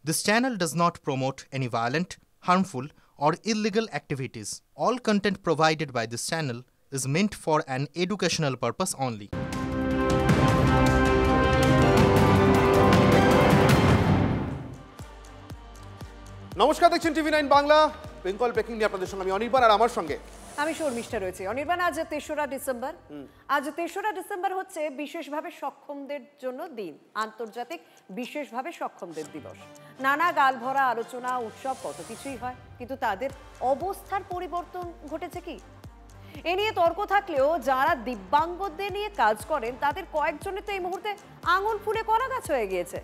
This channel does not promote any violent, harmful, or illegal activities. All content provided by this channel is meant for an educational purpose only. নমস্কার, দেখছেন টিভি9 Bangla. Bengal breaking নিয়ে আপনাদের সঙ্গে আমি অনির্বাণ, আর আমার সঙ্গে আমি শর্মিষ্ঠা রয়েছে। অনির্বাণ, আজ ৩রা ডিসেম্বর। আজ ৩রা ডিসেম্বর হচ্ছে বিশেষভাবে সক্ষমদের জন্য দিন, আন্তর্জাতিক বিশেষভাবে সক্ষমদের দিবস। নানা গালভরা আলোচনা, উৎসব, কত কিছুই হয়, কিন্তু তাদের অবস্থার পরিবর্তন ঘটেছে কি? এ নিয়ে তর্ক থাকলেও যারা দিব্যাঙ্গদের নিয়ে কাজ করেন তাদের কয়েকজনের তো এই মুহূর্তে আঙুল ফুলে কলা গাছ হয়ে গিয়েছে।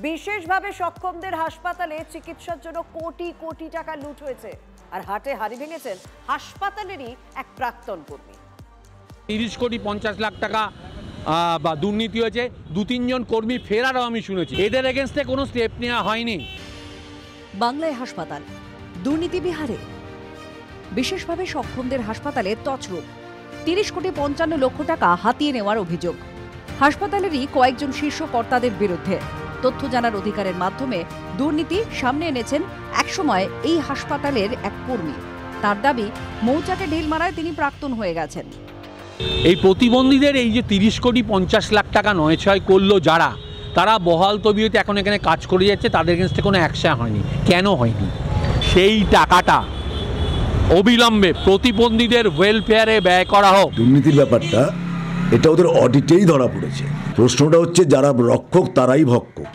বিশেষভাবে সক্ষমদের হাসপাতালে চিকিৎসার জন্য কোটি কোটি টাকা লুট হয়েছে, আর হাটে হাড়ি ভেঙেছেন হাসপাতালেরই এক প্রাক্তন কর্মী। 30 কোটি 50 লাখ টাকা বা দুর্নীতি হয়েছে। 2-3 জন কর্মী ফেরারও আমি শুনেছি। এদের এগেনস্টে কোনো স্টেপ নেওয়া হয়নি। বাংলায় হাসপাতাল দুর্নীতি বিহারে। বিশেষভাবে সক্ষমদের হাসপাতালে তছরূপ। 30 কোটি 55 লক্ষ টাকা হাতিয়ে নেওয়ার অভিযোগ হাসপাতালেরই কয়েকজন শীর্ষ কর্তাদের বিরুদ্ধে। তথ্য জানার অধিকারের মাধ্যমে দুর্নীতি সামনে এনেছেন একসময় এই হাসপাতালের এক কর্মী। তার দাবি, মৌচাকে ঢিল মারায় তিনি প্রাক্তন হয়ে গেছেন। এই প্রতিবন্ধীদের এই যে 30 কোটি 50 লাখ টাকা 9-6 করলো যারা, তারা বহাল তবিয়তে এখন এখানে কাজ করে যাচ্ছে, তাদের এগেনস্টে কোনো অ্যাকশন হয়নি। কেন হয়নি? সেই টাকাটা অবিলম্বে প্রতিবন্ধীদের ওয়েলফেয়ারে ব্যয় করা হোক। দুর্নীতির ব্যাপারটা এটা ওদের অডিটেই ধরা পড়েছে। প্রশ্নটা হচ্ছে যারা রক্ষক তারাই ভক্ষক।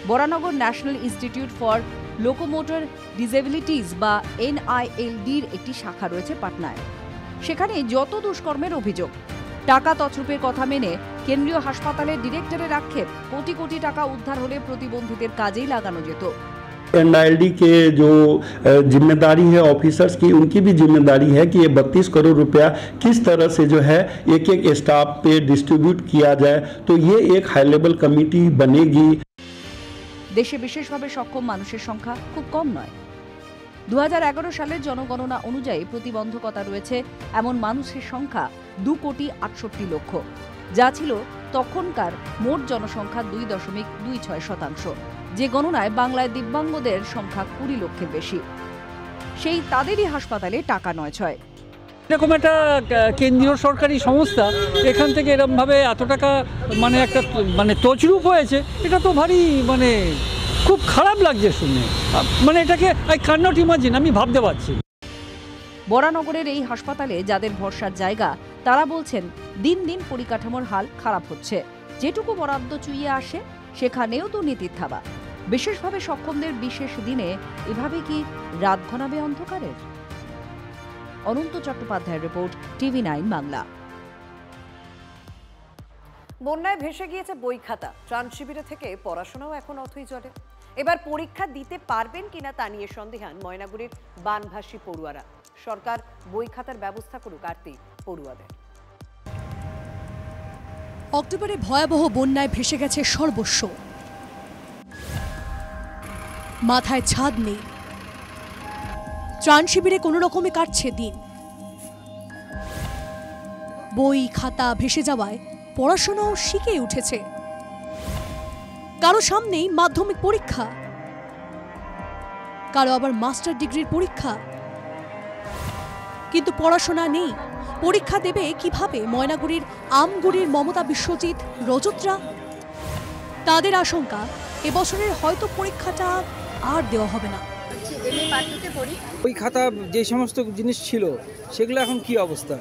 Baranagar national institute for locomotor disabilities বা NILDর একটি শাখা রয়েছে পাটনায়। সেখানে যত দুষ্কর্মের অভিযোগ, টাকা তছরূপের কথা মেনে কেন্দ্রীয় হাসপাতালের ডিরেক্টরের আক্ষেপ, কোটি কোটি টাকা উদ্ধার হলে প্রতিবন্ধীদের কাজেই লাগানো যেত। NILD के जो जिम्मेदारी है ऑफिसर्स की, उनकी भी जिम्मेदारी है कि ये 32 करोड़ रुपया किस तरह से जो है एक एक स्टाफ पे डिस्ट्रीब्यूट किया जाए। तो ये एक हाई लेवल कमिटी बनेगी। দেশে বিশেষভাবে সক্ষম মানুষের সংখ্যা খুব কম নয়। 2011 সালের জনগণনা অনুযায়ী প্রতিবন্ধকতা রয়েছে এমন মানুষের সংখ্যা 2,68 লক্ষ, যা ছিল তখনকার মোট জনসংখ্যা 2.26%। যে গণনায় বাংলায় দিব্যাঙ্গদের সংখ্যা 20 লক্ষের বেশি। সেই তাদেরই হাসপাতালে টাকা 9-6। এরকম একটা কেন্দ্রীয় সরকারি সংস্থা, এখান থেকে এরকমভাবে এত টাকা একটা তছরূপ হয়েছে, এটা তো ভারী খুব খারাপ লাগছে শুনে। এটাকে আই ক্যান নট ইমাজিন, আমি ভাবতে পারছি। বরানগরের এই হাসপাতালে যাদের ভরসার জায়গা, তারা বলছেন দিন দিন পরিকাঠামোর হাল খারাপ হচ্ছে। যেটুকু বরাদ্দ চুইয়ে আসে সেখানেও দুর্নীতির থাবা। বিশেষভাবে সক্ষমদের বিশেষ দিনে এভাবে কি রাত ঘনাবে অন্ধকারের? অনন্ত চট্টোপাধ্যায়ের রিপোর্ট, টিভি9 বাংলা। বন্যায় ভেসে গিয়েছে বই খাতা, ত্রাণ শিবিরে থেকে পড়াশোনাও এখন অথই জলে। এবার পরীক্ষা দিতে পারবেন কিনা তা নিয়ে সন্দিহান ময়নাগুড়ির বানভাসী পড়ুয়ারা। সরকার বই খাতার ব্যবস্থা করুক আরতি পড়ুয়াদের। অক্টোবরে ভয়াবহ বন্যায় ভেসে গেছে সর্বস্ব। মাথায় ছাদ নেই, ত্রাণ শিবিরে কোনো রকমে কাটছে দিন। বই খাতা ভেসে যাওয়ায় পড়াশোনাও শিখে উঠেছে। কারো সামনেই মাধ্যমিক পরীক্ষা, কারো আবার মাস্টার ডিগ্রির পরীক্ষা, কিন্তু পড়াশোনা নেই। পরীক্ষা দেবে কিভাবে ময়নাগুড়ির আমগুড়ির মমতা বিশ্বজিৎ, রজতরা? তাদের আশঙ্কা এবছরের হয়তো পরীক্ষাটা আর দেওয়া হবে না। ওই খাতা যে সমস্ত জিনিস ছিল সেগুলো এখন কি অবস্থা?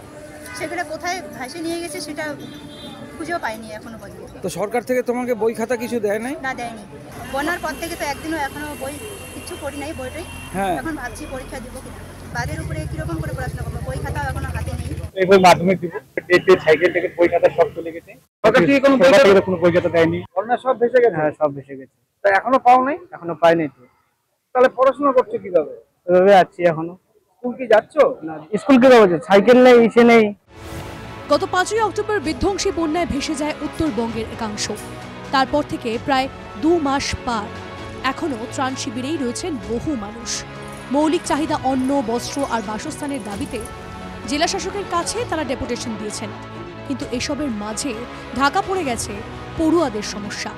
সেগুলো কোথায় ভাসে নিয়ে গেছে সেটা খুঁজেও পাইনি এখনো পর্যন্ত। তো সরকার থেকে তোমাকে বই খাতা কিছু দেয় নাই? না, দেয়নি। বন্যার পর থেকে তো একদিনও এখনো বই কিছু পড়ি নাই। বইটাই এখন ভাবছি পরীক্ষা দিব কিনা, বাদের উপরে কিরকম করে পড়াশোনা করবো। বই খাতাও এখনো হাতে নেই। এবার মাধ্যমিক দিব, সাইকেল থেকে বই খাতা সব চলে গেছে। সরকার থেকে কোনো বই খাতা দেয়নি। বন্যা সব ভেসে গেছে? হ্যাঁ, সব ভেসে গেছে। তা এখনো পাও নাই? এখনো পাইনি। তো তাহলে পড়াশোনা করছো কিভাবে? এভাবে আছি এখনো। স্কুল কি যাচ্ছ? না, স্কুল কিভাবে যাচ্ছে? সাইকেল নেই, ইসে নেই। গত 5ই অক্টোবর বিধ্বংসী বন্যায় ভেসে যায় উত্তরবঙ্গের একাংশ। তারপর থেকে প্রায় 2 মাস পার, এখনো ত্রাণ শিবিরেই রয়েছেন বহু মানুষ। মৌলিক চাহিদা অন্ন, বস্ত্র আর বাসস্থানের দাবিতে জেলা শাসকের কাছে তারা ডেপুটেশন দিয়েছেন। কিন্তু এসবের মাঝে ঢাকা পড়ে গেছে পড়ুয়াদের সমস্যা।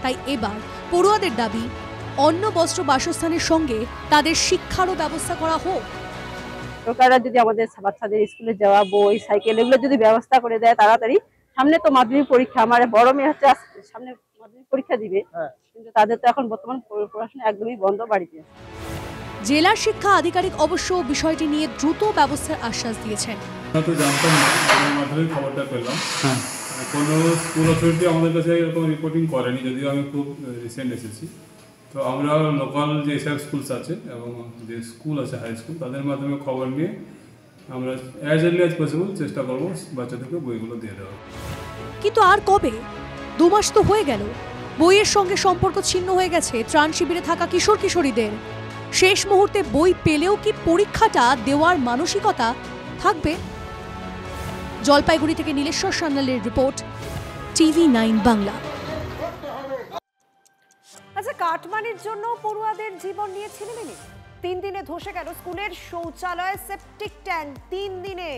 তাই এবার পড়ুয়াদের দাবি অন্ন বস্ত্র বাসস্থানের সঙ্গে তাদের শিক্ষারও ব্যবস্থা করা হোক। সরকাররা যদি আমাদের বাচ্চাদের স্কুলে যাওয়া, বই, সাইকেল এগুলো যদি ব্যবস্থা করে দেয় তাড়াতাড়ি। সামনে তো মাধ্যমিক পরীক্ষা, আমার বড় মেয়ে হচ্ছে সামনে মাধ্যমিক পরীক্ষা দিবে, কিন্তু তাদের তো এখন বর্তমান পড়াশোনা একদমই বন্ধ বাড়িতে। জেলা শিক্ষা আধিকারিক অবশ্য বিষয়টি নিয়ে দ্রুত ব্যবস্থার আশ্বাস দিয়েছেন। তো জানতাম না, মাধ্যমিক খবরটা পেলাম। কোনো স্কুল অথরিটি আমাদের কাছে এরকম রিপোর্টিং করেনি, যদিও আমি খুব রিসেন্ট এসেছি। তো আমরা লোকাল যে এসব স্কুলস আছে এবং যে স্কুল আছে হাই স্কুল, তাদের মাধ্যমে খবর নিয়ে আমরা অ্যাজ আর্লি অ্যাজ পসিবল চেষ্টা করবো বাচ্চাদেরকে বইগুলো দিয়ে দেওয়া। কিন্তু আর কবে? 2 মাস তো হয়ে গেল। বইয়ের সঙ্গে সম্পর্ক ছিন্ন হয়ে গেছে ত্রাণ শিবিরে থাকা কিশোর কিশোরীদের। শেষ মুহূর্তে বই পেলেও কি পরীক্ষাটা দেওয়ার মানসিকতা থাকবে? জলপাইগুড়ি থেকে নীলেশ্বর সান্যালের রিপোর্ট, TV9 বাংলা। আচ্ছা, কাটমানির জন্য পড়ুয়াদের জীবন নিয়ে ছিনিমিনি। 3 দিনে ধসে গেল স্কুলের শৌচালয়, সেপটিক ট্যাঙ্ক। 3 দিনে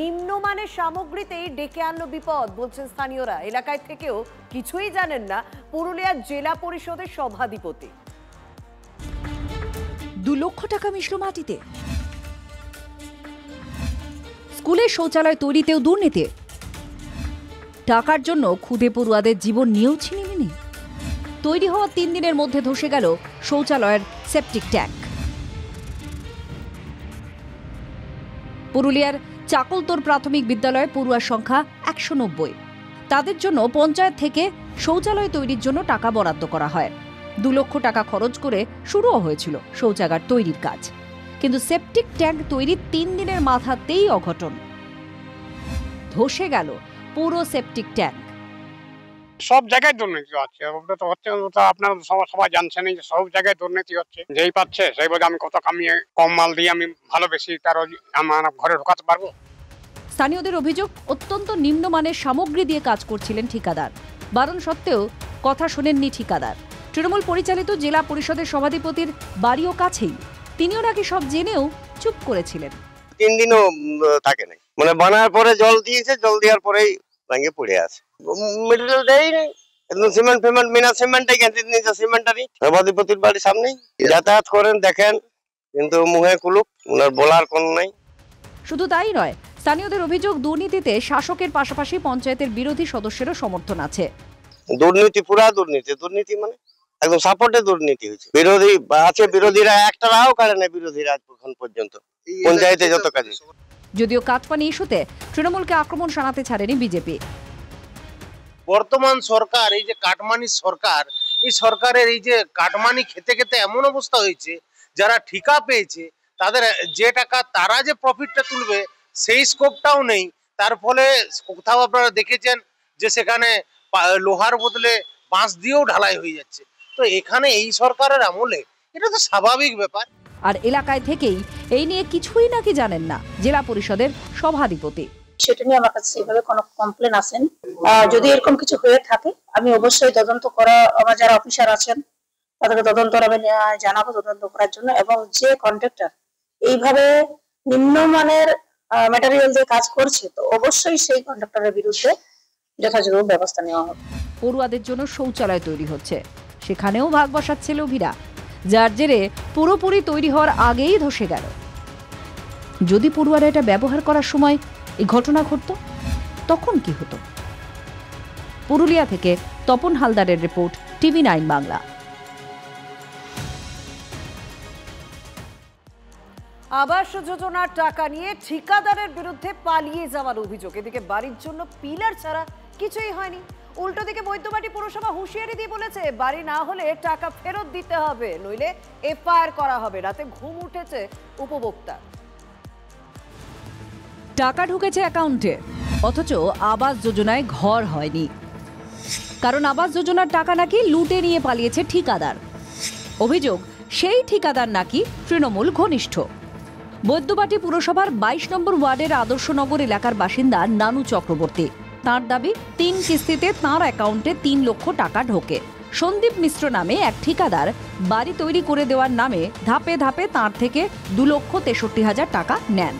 নিম্নমানের সামগ্রীতেই ডেকে আনলো বিপদ, বলছেন স্থানীয়রা। এলাকায় থেকেও কিছুই জানেন না পুরুলিয়ার জেলা পরিষদের সভাধিপতি। 2 লক্ষ টাকা মিশল মাটিতে। স্কুলের শৌচালয় তৈরিতেও দুর্নীতি। টাকার জন্য খুদে পড়ুয়াদের জীবন নিয়েও ছিনিমিনি। তৈরি হওয়া 3 দিনের মধ্যে ধসে গেল শৌচালয়ের সেপটিক ট্যাঙ্ক। পুরুলিয়ার চাকলতোর প্রাথমিক বিদ্যালয়ে পড়ুয়ার সংখ্যা 190। তাদের জন্য পঞ্চায়েত থেকে শৌচালয় তৈরির জন্য টাকা বরাদ্দ করা হয়। 2 লক্ষ টাকা খরচ করে শুরুও হয়েছিল শৌচাগার তৈরির কাজ, কিন্তু সেপটিক ট্যাঙ্ক তৈরির 3 দিনের মাথাতেই অঘটন। ধসে গেল পুরো সেপটিক ট্যাঙ্ক। সব জায়গায় দুর্নীতি হচ্ছে, ওটা তো হচ্ছে, আপনারা সবাই জানছেন যে সব জায়গায় দুর্নীতি হচ্ছে। যেই পাচ্ছে সেই বলে আমি কত কামিয়ে কম মাল দিয়ে আমি ভালো বেশি তার আমার ঘরে ঢোকাতে পারবো। স্থানীয়দের অভিযোগ, অত্যন্ত নিম্নমানের সামগ্রী দিয়ে কাজ করছিলেন ঠিকাদার। বারণ সত্ত্বেও কথা শোনেননি ঠিকাদার। তৃণমূল পরিচালিত জেলা পরিষদের সভাধিপতির বাড়িও কাছেই। তিনিও নাকি সব জেনেও চুপ করেছিলেন। 3 দিনও থাকে নাই, মানে বানার পরে জল দিয়েছে, জল দেওয়ার পরেই ভেঙে পড়ে আছে। মেটেরিয়াল দেয় নাই, একদম সিমেন্ট ফেমেন্ট, বিনা সিমেন্টে গেঁথে নিয়েছে। সিমেন্টারি সভাধিপতির বাড়ির সামনেই যাতায়াত করেন, দেখেন, কিন্তু মুখে কুলুপ, ওনার বলার কোন নাই। শুধু তাই নয়, স্থানীয়দের অভিযোগ, দুর্নীতিতে শাসকের পাশাপাশি পঞ্চায়েতের বিরোধী সদস্যেরও সমর্থন আছে। দুর্নীতি, পুরা দুর্নীতি। দুর্নীতি মানে একদম সাপোর্টে দুর্নীতি হয়েছে। বিরোধী আছে, বিরোধীরা একটা রাও কাটে না, বিরোধীরা এখন পর্যন্ত পঞ্চায়েতে যত কাজ। যদিও কাটমানি ইস্যুতে তৃণমূলকে আক্রমণ শানাতে ছাড়েনি বিজেপি। বর্তমান সরকার, এই যে কাটমানি সরকার, এই সরকারের এই যে কাটমানি খেতে খেতে এমন অবস্থা হয়েছে, যারা ঠিকা পেয়েছে তাদের যে টাকা তারা যে প্রফিটটা তুলবে সেই স্কোপটাও নেই। তার ফলে কোথাও আপনারা দেখেছেন যে সেখানে লোহার বদলে বাঁশ দিয়েও ঢালাই হয়ে যাচ্ছে। তো এখানে এই সরকারের আমলে এটা তো স্বাভাবিক ব্যাপার। আর এলাকায় থেকেই এই নিয়ে কিছুই নাকি জানেন না জেলা পরিষদের সভাধিপতি। সেটা নিয়ে আমার কাছে এইভাবে কোনো কমপ্লেন আসেন। যদি এরকম কিছু হয়ে থাকে আমি অবশ্যই তদন্ত করা, আমার যারা অফিসার আছেন তাদেরকে তদন্ত আমি জানাবো, তদন্ত করার জন্য। এবং যে কন্ট্রাক্টর এইভাবে নিম্নমানের ম্যাটেরিয়াল দিয়ে কাজ করছে, তো অবশ্যই সেই কন্ট্রাক্টরের বিরুদ্ধে যথাযথ ব্যবস্থা নেওয়া হবে। পড়ুয়াদের জন্য শৌচালয় তৈরি হচ্ছে, সেখানেও ভাগ বসাচ্ছে লোভীরা, যার জেরে পুরোপুরি তৈরি হওয়ার আগেই ধসে গেল। যদি পড়ুয়ারা এটা ব্যবহার করার সময় এই ঘটনা ঘটত, তখন কি হতো? পুরুলিয়া থেকে তপন হালদারের রিপোর্ট, TV9 বাংলা। আবাস যোজনার টাকা নিয়ে ঠিকাদারের বিরুদ্ধে পালিয়ে যাওয়ার অভিযোগ। এদিকে বাড়ির জন্য পিলার ছাড়া কিছুই হয়নি। উল্টো দিকে বৈদ্যবাটি পুরসভা হুঁশিয়ারি দিয়ে বলেছে, বাড়ি না হলে টাকা ফেরত দিতে হবে, নইলে এফআইআর করা হবে। রাতে ঘুম উঠেছে উপভোক্তা। টাকা ঢুকেছে অ্যাকাউন্টে, অথচ আবাস যোজনায় ঘর হয়নি। কারণ আবাস যোজনার টাকা নাকি লুটে নিয়ে পালিয়েছে ঠিকাদার। অভিযোগ, সেই ঠিকাদার নাকি তৃণমূল ঘনিষ্ঠ। বৈদ্যবাটি পুরসভার 22 নম্বর ওয়ার্ডের আদর্শনগর এলাকার বাসিন্দা নানু চক্রবর্তী। তাঁর দাবি, 3 কিস্তিতে তাঁর অ্যাকাউন্টে 3 লক্ষ টাকা ঢোকে। সন্দীপ মিশ্র নামে এক ঠিকাদার বাড়ি তৈরি করে দেওয়ার নামে ধাপে ধাপে তাঁর থেকে 2,63,000 টাকা নেন।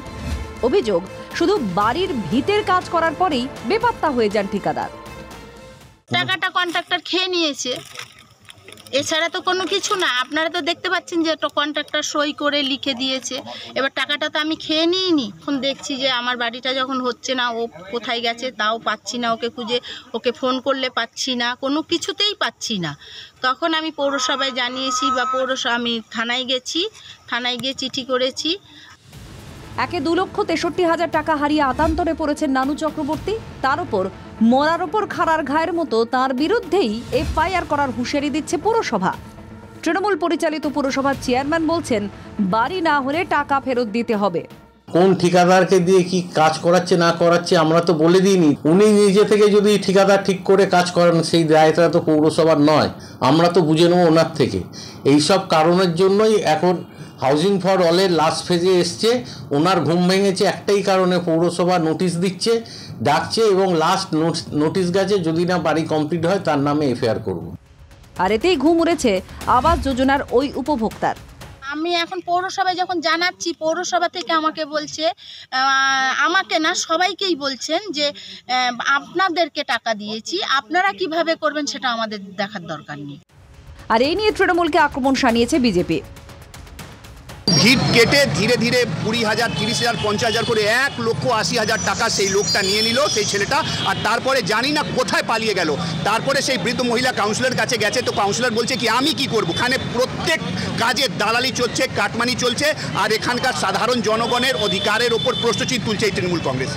অভিযোগ, শুধু বাড়ির ভিতের কাজ করার পরেই বেপাত্তা হয়ে যান ঠিকাদার। টাকাটা কন্ট্রাক্টর খেয়ে নিয়েছে, এছাড়া তো কোনো কিছু না। আপনারা তো দেখতে পাচ্ছেন যে কন্ট্রাক্টর সই করে লিখে দিয়েছে, এবার টাকাটা তো আমি খেয়ে নিইনি। এখন দেখছি যে আমার বাড়িটা যখন হচ্ছে না, ও কোথায় গেছে তাও পাচ্ছি না, ওকে খুঁজে ওকে ফোন করলে পাচ্ছি না, কোনো কিছুতেই পাচ্ছি না। তখন আমি পৌরসভায় জানিয়েছি বা আমি থানায় গিয়ে চিঠি করেছি। একে 2,63,000 টাকা হারিয়ে আতান্তরে পড়েছেন নানু চক্রবর্তী। তার উপর মরার ওপর খাড়ার ঘায়ের মতো তার বিরুদ্ধেই এফআইআর করার হুঁশিয়ারি দিচ্ছে পুরসভা। তৃণমূল পরিচালিত পুরসভার চেয়ারম্যান বলছেন, বাড়ি না হলে টাকা ফেরত দিতে হবে। কোন ঠিকাদারকে দিয়ে কি কাজ করাচ্ছে না করাচ্ছে আমরা তো বলে দিইনি। উনি নিজে থেকে যদি ঠিকাদার ঠিক করে কাজ করেন, সেই দায়িত্বটা তো পৌরসভার নয়, আমরা তো বুঝে নেবো ওনার থেকে। এইসব কারণের জন্যই এখন হাউজিং ফর অলের লাস্ট ফেজে এসছে। ওনার ঘুম ভেঙেছে একটাই কারণে, পৌরসভা নোটিশ দিচ্ছে, ডাকছে এবং লাস্ট নোটিশ গেছে যদি না বাড়ি কমপ্লিট হয় তার নামে এফআইআর করব। আর এতেই ঘুম উড়েছে আবাস যোজনার ওই উপভোক্তার। আমি এখন পৌরসভায় যখন জানাচ্ছি, পৌরসভা থেকে আমাকে বলছে, আমাকে না সবাইকেই বলছেন যে আপনাদেরকে টাকা দিয়েছি, আপনারা কিভাবে করবেন সেটা আমাদের দেখার দরকার নেই। আর এই নিয়ে তৃণমূলকে আক্রমণ শানিয়েছে বিজেপি। ভিট কেটে ধীরে ধীরে 20,000, 30,000, 50,000 করে 1,80,000 টাকা সেই লোকটা নিয়ে নিল, সেই ছেলেটা। আর তারপরে জানি না কোথায় পালিয়ে গেল। তারপরে সেই বৃদ্ধ মহিলা কাউন্সিলর কাছে গেছে, তো কাউন্সিলর বলছে কি আমি কি করব। এখানে প্রত্যেক কাজে দালালি চলছে, কাটমানি চলছে, আর এখানকার সাধারণ জনগণের অধিকারের ওপর প্রশ্নচিহ্ন তুলছে এই তৃণমূল কংগ্রেস।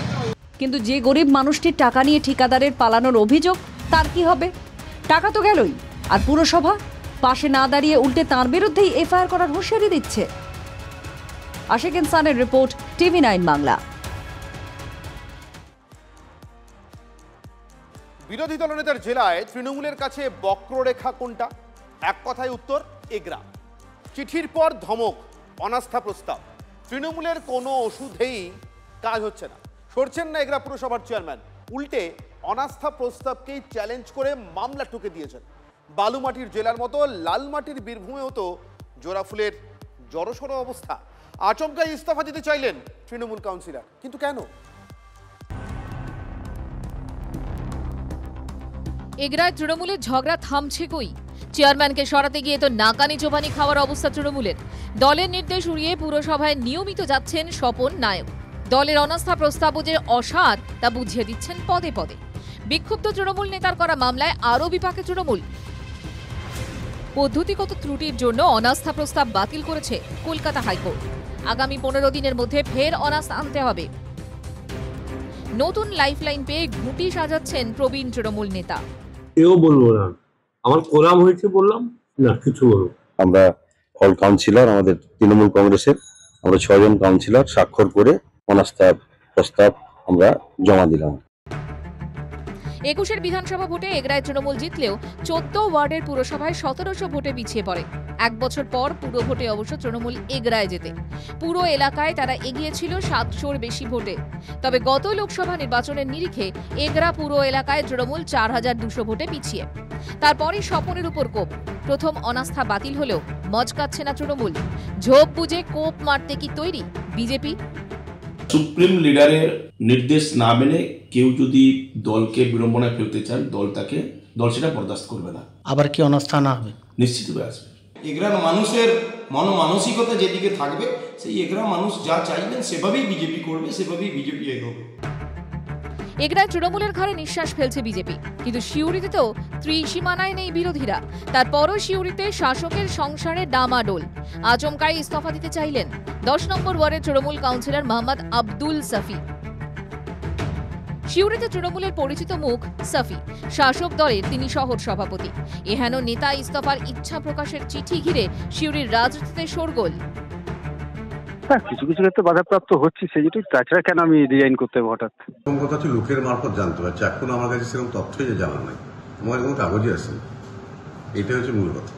কিন্তু যে গরিব মানুষটির টাকা নিয়ে ঠিকাদারের পালানোর অভিযোগ, তার কি হবে? টাকা তো গেলই, আর পুরসভা পাশে না দাঁড়িয়ে উল্টে তার বিরুদ্ধেই এফআইআর করার হুঁশিয়ারি দিচ্ছে। আশিক ইনসানের রিপোর্ট, TV9 বাংলা। বিরোধী দলনেতার জেলায় তৃণমূলের কাছে বক্ররেখা কোনটা? এক কথায় উত্তর, এগরা। চিঠির পর ধমক, অনাস্থা প্রস্তাব। তৃণমূলের কোনো ওষুধেই কাজ হচ্ছে না, সরছেন না এগরা পুরসভার চেয়ারম্যান। উল্টে অনাস্থা প্রস্তাবকেই চ্যালেঞ্জ করে মামলা ঠুকে দিয়েছেন। বালুমাটির জেলার মতো লালমাটির বীরভূমেও তো জোড়াফুলের জড়সড় অবস্থা। আচমকাই ইস্তফা দিতে চাইলেন তৃণমূল কাউন্সিলর, কিন্তু কেন? এগরায় তৃণমূলের ঝগড়া থামছে কই? চেয়ারম্যানকে সরাতে গিয়ে তো নাকানি চোবানি খাওয়ার অবস্থা তৃণমূলের। দলের নির্দেশ উড়িয়ে পুরসভায় নিয়মিত যাচ্ছেন স্বপন নায়ক। দলের অনাস্থা প্রস্তাবও যে অসার তা বুঝিয়ে দিচ্ছেন পদে পদে। বিক্ষুব্ধ তৃণমূল নেতার করা মামলায় আরও বিপাকে তৃণমূল। পদ্ধতিগত ত্রুটির জন্য অনাস্থা প্রস্তাব বাতিল করেছে কলকাতা হাইকোর্ট। আগামী 15 দিনের মধ্যে ফের অনাস্থা আনতে হবে। নতুন লাইফলাইন পেয়ে ঘুঁটি সাজাচ্ছেন প্রবীণ তৃণমূল নেতা। এও বলবো না, আমার কোলাম হয়েছে বললাম না, কিছু বলবো। আমরা অল কাউন্সিলর, আমাদের তৃণমূল কংগ্রেসের আমরা 6 জন কাউন্সিলর স্বাক্ষর করে অনাস্থা প্রস্তাব আমরা জমা দিলাম। 21 বিধানসভা ভোটে এগরায় তৃণমূল জিতলেও 14 ওয়ার্ডের পুরসভায় 1700 ভোটে পিছিয়ে পড়ে। 1 বছর পর পুরো ভোটে অবশ্য তৃণমূল এগরায় জেতে। পুরো এলাকায় তারা এগিয়ে ছিল 700-র বেশি ভোটে। তবে গত লোকসভা নির্বাচনের নিরিখে এগরা পুরো এলাকায় তৃণমূল 4200 ভোটে পিছিয়ে। তারপরই স্বপনের উপর কোপ। প্রথম অনাস্থা বাতিল হলেও মচকাচ্ছে না তৃণমূল। ঝোপ বুঝে কোপ মারতে কি তৈরি বিজেপি? সুপ্রিম লিডারের নির্দেশ না মেনে কেউ যদি দলকে বিড়ম্বনায় ফেলতে চান, দল সেটা বরদাস্ত করবে না। আবার কি অনাস্থা না হবে? নিশ্চিতভাবে আসবে। এগরার মানুষের মানসিকতা যেদিকে থাকবে, সেই এগরা মানুষ যা চাইবেন সেভাবেই বিজেপি করবে, সেভাবেই বিজেপি এগোবে। এগরায় তৃণমূলের ঘরে নিঃশ্বাস ফেলছে বিজেপি, কিন্তু সিউড়িতে তো ত্রিসীমানায় নেই বিরোধীরা। তারপরও সিউড়িতে শাসকের সংসারে ডামাডোল। আচমকাই ইস্তফা দিতে চাইলেন 10 নম্বর ওয়ার্ডের তৃণমূল কাউন্সিলর মোহাম্মদ আব্দুল সাফি। সিউড়িতে তৃণমূলের পরিচিত মুখ সাফি, শাসক দলের তিনি শহর সভাপতি। এহেন নেতা ইস্তফার ইচ্ছা প্রকাশের চিঠি ঘিরে সিউড়ির রাজনীতিতে শোরগোল। কিছু কিছু ক্ষেত্রে বাধাপ্রাপ্ত হচ্ছে, সেটাই। তাছাড়া কেন আমি রিজাইন করতে হবে হঠাৎ? এরকম কথা হচ্ছে লোকের মারফত জানতে পারছি, এখন আমার কাছে সেরকম তথ্যই জানা নাই, আমার কোনো কাগজই আসে। এটা হচ্ছে মূল কথা।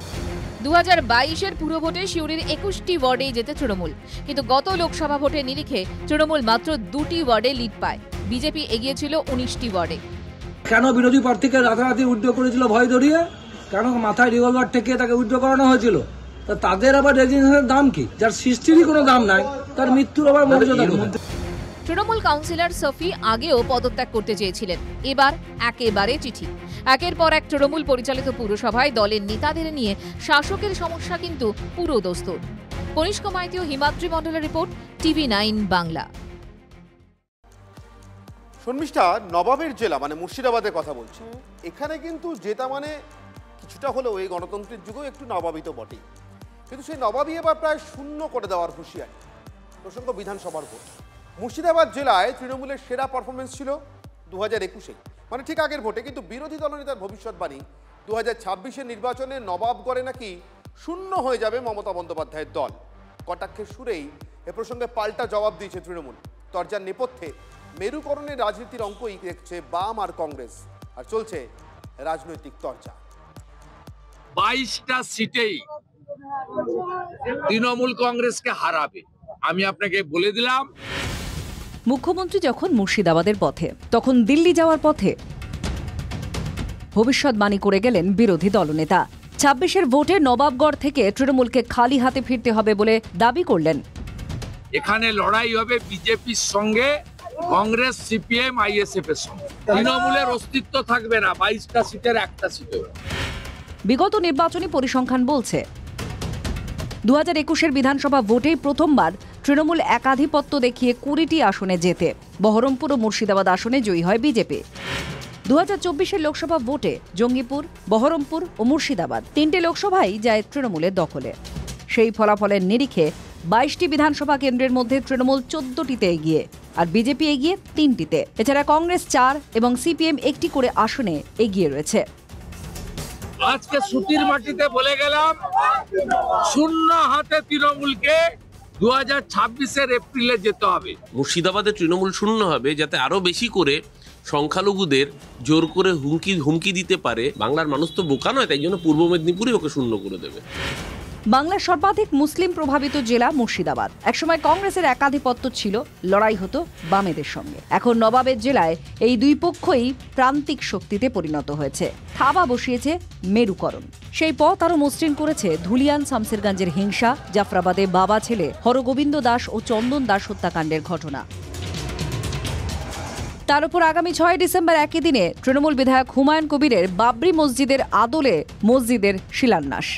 2022-এর পুরো ভোটে সিউড়ির 21টি ওয়ার্ডেই জেতে তৃণমূল, কিন্তু গত লোকসভা ভোটের নিরিখে তৃণমূল মাত্র 2টি ওয়ার্ডে লিড পায়। বিজেপি এগিয়েছিল 19টি ওয়ার্ডে। কেন বিরোধী প্রার্থীকে রাতারাতি উইথড্র করেছিল ভয় ধরিয়ে? কেন মাথায় রিভলভার ঠেকে তাকে উইথড্র করানো হয়েছিল? তাদের আবার রেজিগনেশনের দাম কি? যার সৃষ্টিরই কোনো দাম নাই, তার মৃত্যুর আবার মর্যাদা কোথায়? তৃণমূল কাউন্সিলর সফি আগেও পদত্যাগ করতে চেয়েছিলেন, এবার একেবারে চিঠি। একের পর এক তৃণমূল পরিচালিত পুরসভায় দলের নেতাদের নিয়ে শাসকের সমস্যা কিন্তু পুরো দস্তুর। কনিষ্ক মাইতি ও হিমাদ্রি মণ্ডলের রিপোর্ট, TV9 বাংলা। শর্মিষ্ঠা, নবাবের জেলা মানে মুর্শিদাবাদের কথা বলছি, এখানে কিন্তু জেতা মানে কিছুটা হলেও এই গণতন্ত্রের যুগেও একটু নবাবই তো বটেই, কিন্তু সেই নবাবই এবার প্রায় শূন্য করে দেওয়ার হুঁশিয়ারি। প্রসঙ্গ বিধানসভার ভোট। মুর্শিদাবাদ জেলায় তৃণমূলের সেরা পারফরমেন্স ছিল 2021-এ, মানে ঠিক আগের ভোটে, কিন্তু বিরোধী দলনেতার ভবিষ্যৎবাণী 2026-এর নির্বাচনে নবাবগড়ে নাকি শূন্য হয়ে যাবে মমতা বন্দ্যোপাধ্যায়ের দল। কটাক্ষের সুরেই এ প্রসঙ্গে পাল্টা জবাব দিয়েছে তৃণমূল। তরজার নেপথ্যে মেরুকরণের রাজনীতির অঙ্কই দেখছে বাম আর কংগ্রেস, আর চলছে রাজনৈতিক তরজা। 22টা সিটেই তৃণমূল কংগ্রেসকে হারাবে, আমি আপনাকে বলে দিলাম। মুখ্যমন্ত্রী যখন মুর্শিদাবাদের পথে, তখন দিল্লি যাওয়ার পথে ভবিষ্যৎবাণী করে গেলেন বিরোধী দলনেতা। 26-এর ভোটে নবাবগড় থেকে তৃণমূলকে খালি হাতে ফিরতে হবে বলে দাবি করলেন। এখানে লড়াই হবে বিজেপির সঙ্গে, কংগ্রেস, সিপিএম, আইএসএফ এর সঙ্গে। তৃণমূলের অস্তিত্ব থাকবে না 22টা সিটের একটা সিটে। বিগত নির্বাচনী পরিসংখ্যান বলছে 2021-এর বিধানসভা ভোটেই প্রথমবার তৃণমূল একাধিপত্য দেখিয়ে 20টি আসনে জেতে। বহরমপুর ও মুর্শিদাবাদ আসনে জয়ী হয় বিজেপি। 2024-এর লোকসভা ভোটে জঙ্গিপুর, বহরমপুর ও মুর্শিদাবাদ 3টে লোকসভাই যায় তৃণমূলের দখলে। সেই ফলাফলের নিরিখে 22টি বিধানসভা কেন্দ্রের মধ্যে তৃণমূল 14টিতে এগিয়ে, আর বিজেপি এগিয়ে 3টিতে। এছাড়া কংগ্রেস 4 এবং সিপিএম 1টি করে আসনে এগিয়ে রয়েছে। আজকে সুতির মাটিতে বলে গেলাম, শূন্য হাতে তৃণমূলকে 2026-এর এপ্রিলে যেতে হবে। মুর্শিদাবাদে তৃণমূল শূন্য হবে, যাতে আরো বেশি করে সংখ্যালঘুদের জোর করে হুমকি দিতে পারে। বাংলার মানুষ তো বোকা নয়, তাই জন্য পূর্ব মেদিনীপুরে ওকে শূন্য করে দেবে। বাংলার সর্বাধিক মুসলিম প্রভাবিত জেলা মুর্শিদাবাদ। একসময় কংগ্রেসের একাধিপত্য ছিল, লড়াই হতো বামেদের সঙ্গে। এখন নবাবের জেলায় এই দুই পক্ষই প্রান্তিক শক্তিতে পরিণত হয়েছে। থাবা বসিয়েছে মেরুকরণ। সেই পথ আরো মসৃণ করেছে ধুলিয়ান শামসেরগঞ্জের হিংসা, জাফরাবাদে বাবা ছেলে হরগোবিন্দ দাস ও চন্দন দাস হত্যাকাণ্ডের ঘটনা। তার উপর আগামী 6 ডিসেম্বর একই দিনে তৃণমূল বিধায়ক হুমায়ুন কবিরের বাবরি মসজিদের আদলে মসজিদের শিলান্যাস।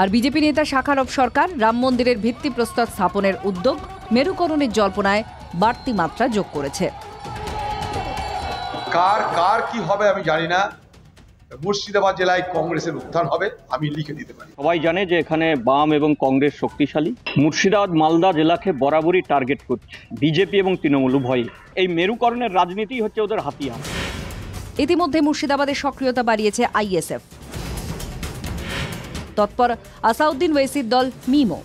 আর বিজেপি নেতা শাখারব সরকার রাম মন্দিরের ভিত্তিপ্রস্তর স্থাপনের উদ্যোগ মেরুকরণের জল্পনায় বাড়তি মাত্রা যোগ করেছে। কার কি হবে আমি জানি না। মুর্শিদাবাদ জেলায় কংগ্রেসের উত্থান হবে, আমি লিখে দিতে পারি। সবাই জানে যে এখানে বাম এবং কংগ্রেস শক্তিশালী। মুর্শিদাবাদ মালদা জেলাকে বরাবরই টার্গেট করছে বিজেপি এবং তৃণমূল উভয়ই। এই মেরুকরণের রাজনীতি হচ্ছে ওদের হাতিয়ার। ইতিমধ্যে মুর্শিদাবাদের সক্রিয়তা বাড়িয়েছে আইএসএফ। তৎপর আসাউদ্দিন ওয়েসির দল মিমো।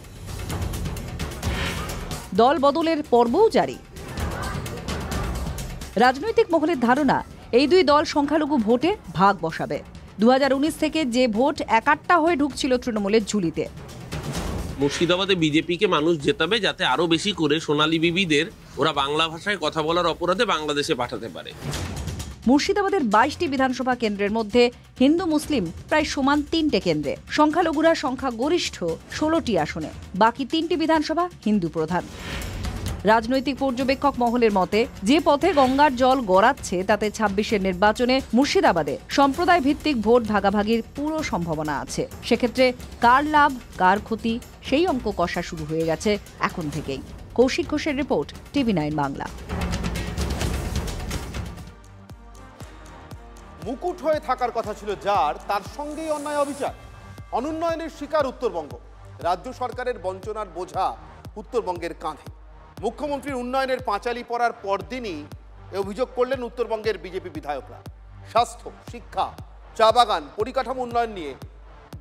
দল বদলের পর্বও জারি। রাজনৈতিক মহলের ধারণা, এই দুই দল সংখ্যালঘু ভোটে ভাগ বসাবে। 2019 থেকে যে ভোট একাট্টা হয়ে ঢুকছিল তৃণমূলের ঝুলিতে। মুর্শিদাবাদে বিজেপিকে মানুষ জেতাবে, যাতে আরো বেশি করে সোনালী বিবিদের ওরা বাংলা ভাষায় কথা বলার অপরাধে বাংলাদেশে পাঠাতে পারে। মুর্শিদাবাদের 22টি বিধানসভা কেন্দ্রের মধ্যে হিন্দু মুসলিম প্রায় সমান 3টে কেন্দ্রে। সংখ্যালঘুরা সংখ্যা গরিষ্ঠ 16টি আসনে। বাকি 3টি বিধানসভা হিন্দু প্রধান। রাজনৈতিক পর্যবেক্ষক মহলের মতে, যে পথে গঙ্গার জল গড়াচ্ছে তাতে 26-এর নির্বাচনে মুর্শিদাবাদে সম্প্রদায় ভিত্তিক ভোট ভাগাভাগির পুরো সম্ভাবনা আছে। সেক্ষেত্রে কার লাভ কার ক্ষতি সেই অঙ্ক কষা শুরু হয়ে গেছে এখন থেকেই। কৌশিক ঘোষের রিপোর্ট, TV9 বাংলা। মুকুট হয়ে থাকার কথা ছিল যার, তার সঙ্গেই অন্যায় অবিচার। অনুন্নয়নের শিকার উত্তরবঙ্গ। রাজ্য সরকারের বঞ্চনার বোঝা উত্তরবঙ্গের কাঁধে। মুখ্যমন্ত্রীর উন্নয়নের পাঁচালি পড়ার পরদিনই এ অভিযোগ করলেন উত্তরবঙ্গের বিজেপি বিধায়করা। স্বাস্থ্য, শিক্ষা, চা বাগান, পরিকাঠামো উন্নয়ন নিয়ে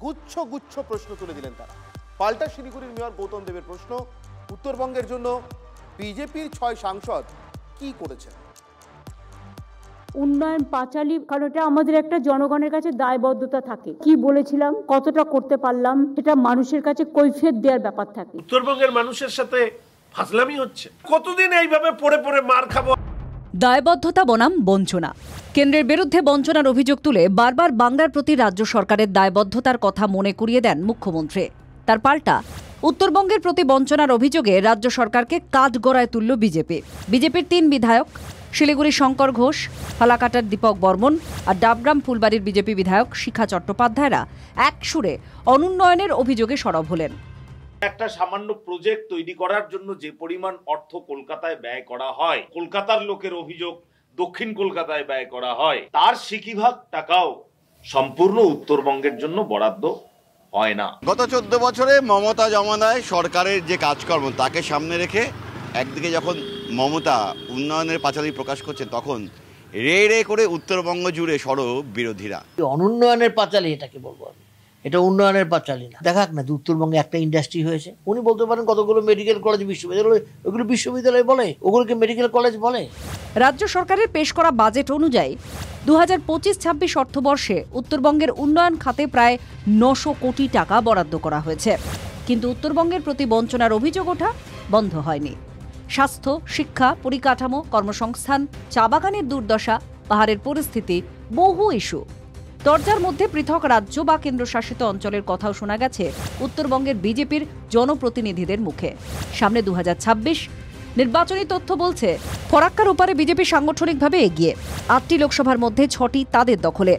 গুচ্ছ গুচ্ছ প্রশ্ন তুলে দিলেন তারা। পাল্টা শিলিগুড়ির মেয়র গৌতম দেবের প্রশ্ন, উত্তরবঙ্গের জন্য বিজেপির 6 সাংসদ কি করেছেন? উন্নয়ন পাঁচালী, কারণ এটা আমাদের একটা জনগণের কাছে দায়বদ্ধতা থাকে। কি বলেছিলাম, কতটা করতে পারলাম, এটা মানুষের কাছে কৈফিয়ত দেওয়ার ব্যাপার থাকে। উত্তরবঙ্গের মানুষের সাথে ফাজলামি হচ্ছে। কতদিন এইভাবে পড়ে পড়ে মার খাবো? দায়বদ্ধতা বনাম বঞ্চনা। কেন্দ্রের বিরুদ্ধে বঞ্চনার অভিযোগ তুলে বারবার বাংলার প্রতি রাজ্য সরকারের দায়বদ্ধতার কথা মনে করিয়ে দেন মুখ্যমন্ত্রী। তার পাল্টা উত্তরবঙ্গের প্রতি বঞ্চনার অভিযোগে রাজ্য সরকারকে কাঠগড়ায় তুলল বিজেপি। বিজেপির 3 বিধায়ক, শিলিগুড়ি শঙ্কর ঘোষ, ফালাকাটার দীপক বর্মন আর ডাবগ্রাম ফুলবাড়ির বিজেপি বিধায়ক শিখা চট্টোপাধ্যায়রা এক সুরে অনুন্নয়নের অভিযোগে সরব হলেন। একটা সামান্য প্রজেক্ট তৈরি করার জন্য যে পরিমাণ অর্থ কলকাতায় ব্যয় করা হয়, কলকাতার লোকের অভিযোগ দক্ষিণ কলকাতায় ব্যয় করা হয়, তার 60% টাকাও সম্পূর্ণ উত্তরবঙ্গের জন্য বরাদ্দ হয় না। গত 14 বছরে মমতা জমানায় সরকারের যে কাজকর্ম তাকে সামনে রেখে একদিকে যখন মমতা উন্নয়নের পাঁচালী প্রকাশ করছে, তখন রে রে করে উত্তরবঙ্গ জুড়ে সরব বিরোধীরা। অনুন্নয়নের পাঁচালী এটাকে বলবো আমি, এটা উন্নয়নের পাঁচালী না। দেখাক না উত্তরবঙ্গে একটা ইন্ডাস্ট্রি হয়েছে, উনি বলতে পারেন কতগুলো মেডিকেল কলেজ, বিশ্ববিদ্যালয়, ওগুলো বিশ্ববিদ্যালয় বলে, ওগুলোকে মেডিকেল কলেজ বলে। রাজ্য সরকারের পেশ করা বাজেট অনুযায়ী 2025-26 অর্থবর্ষে উত্তরবঙ্গের উন্নয়ন খাতে প্রায় 900 কোটি টাকা বরাদ্দ করা হয়েছে, কিন্তু উত্তরবঙ্গের প্রতি বঞ্চনার অভিযোগ ওঠা বন্ধ হয়নি। স্বাস্থ্য, শিক্ষা, পরিকাঠামো, কর্মসংস্থান, চা বাগানের দুর্দশা, পাহাড়ের পরিস্থিতি, বহু ইস্যু। দরজার মধ্যে পৃথক রাজ্য বা কেন্দ্রশাসিত অঞ্চলের কথাও শোনা গেছে উত্তরবঙ্গের বিজেপির জনপ্রতিনিধিদের মুখে। সামনে 2026 নির্বাচনী তথ্য বলছে ফরাক্কার ওপারে বিজেপি সাংগঠনিকভাবে এগিয়ে। 8টি লোকসভার মধ্যে 6টি তাদের দখলে।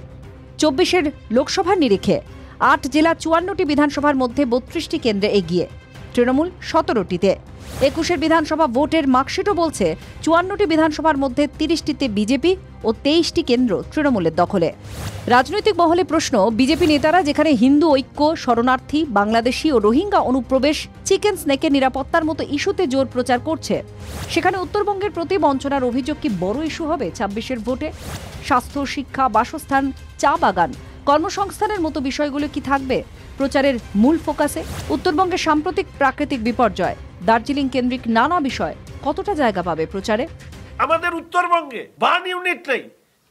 24-এর লোকসভার নিরিখে 8 জেলা 54টি বিধানসভার মধ্যে 32টি কেন্দ্রে এগিয়ে, তৃণমূল 17টিতে। 21-এর বিধানসভা ভোটের মার্কশিটও বলছে 54টি বিধানসভার মধ্যে 30টিতে বিজেপি ও 23টি কেন্দ্র তৃণমূলের দখলে। রাজনৈতিক মহলে প্রশ্ন, বিজেপি নেতারা যেখানে হিন্দু ঐক্য, শরণার্থী, বাংলাদেশি ও রোহিঙ্গা অনুপ্রবেশ, চিকেন স্নেকের নিরাপত্তার মতো ইস্যুতে জোর প্রচার করছে, সেখানে উত্তরবঙ্গের প্রতি বঞ্চনার অভিযোগ কি বড় ইস্যু হবে 26-এর ভোটে? স্বাস্থ্য, শিক্ষা, বাসস্থান, চা বাগান, কর্মসংস্থানের মতো বিষয়গুলো কি থাকবে প্রচারের মূল ফোকাসে? উত্তরবঙ্গের সাম্প্রতিক প্রাকৃতিক বিপর্যয়, দার্জিলিং কেন্দ্রিক নানা বিষয় কতটা জায়গা পাবে প্রচারে? আমাদের উত্তরবঙ্গে বার্ন ইউনিট নেই,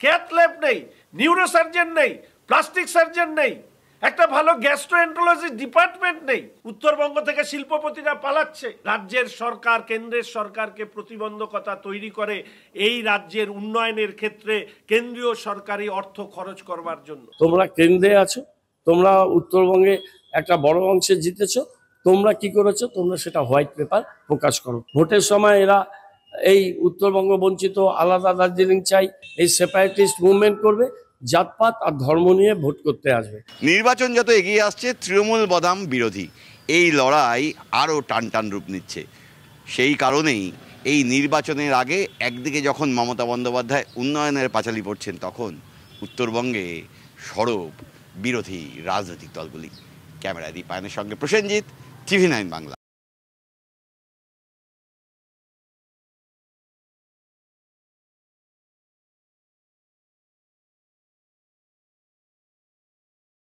ক্যাথ ল্যাব নেই, নিউরোসার্জন নেই, প্লাস্টিক সার্জন নেই, একটা ভালো গ্যাস্ট্রোএন্টারোলজি ডিপার্টমেন্ট নেই। উত্তরবঙ্গ থেকে শিল্পপতিরা পালাচ্ছে। রাজ্যের সরকার কেন্দ্রের সরকারকে প্রতিবন্ধকতা তৈরি করে এই রাজ্যের উন্নয়নের ক্ষেত্রে কেন্দ্রীয় সরকারি অর্থ খরচ করবার জন্য। তোমরা কেন্দ্রে আছো, তোমরা উত্তরবঙ্গে একটা বড় অংশে জিতেছো, তোমরা কি করেছো? তোমরা সেটা হোয়াইট পেপার প্রকাশ করো। ভোটের সময় এরা এই উত্তরবঙ্গ বঞ্চিত, আলাদা দার্জিলিং চাই, এই সেপারেটিস্ট মুভমেন্ট করবে, জাতপাত আর ধর্ম নিয়ে ভোট করতে আসবে। নির্বাচন যত এগিয়ে আসছে, তৃণমূল বনাম বিরোধী এই লড়াই আরও টান রূপ নিচ্ছে। সেই কারণেই এই নির্বাচনের আগে একদিকে যখন মমতা বন্দ্যোপাধ্যায় উন্নয়নের পাঁচালী পড়ছেন, তখন উত্তরবঙ্গে সরব বিরোধী রাজনৈতিক দলগুলি। ক্যামেরায় দীপায়নের সঙ্গে প্রসেনজিৎ, TV9 বাংলা।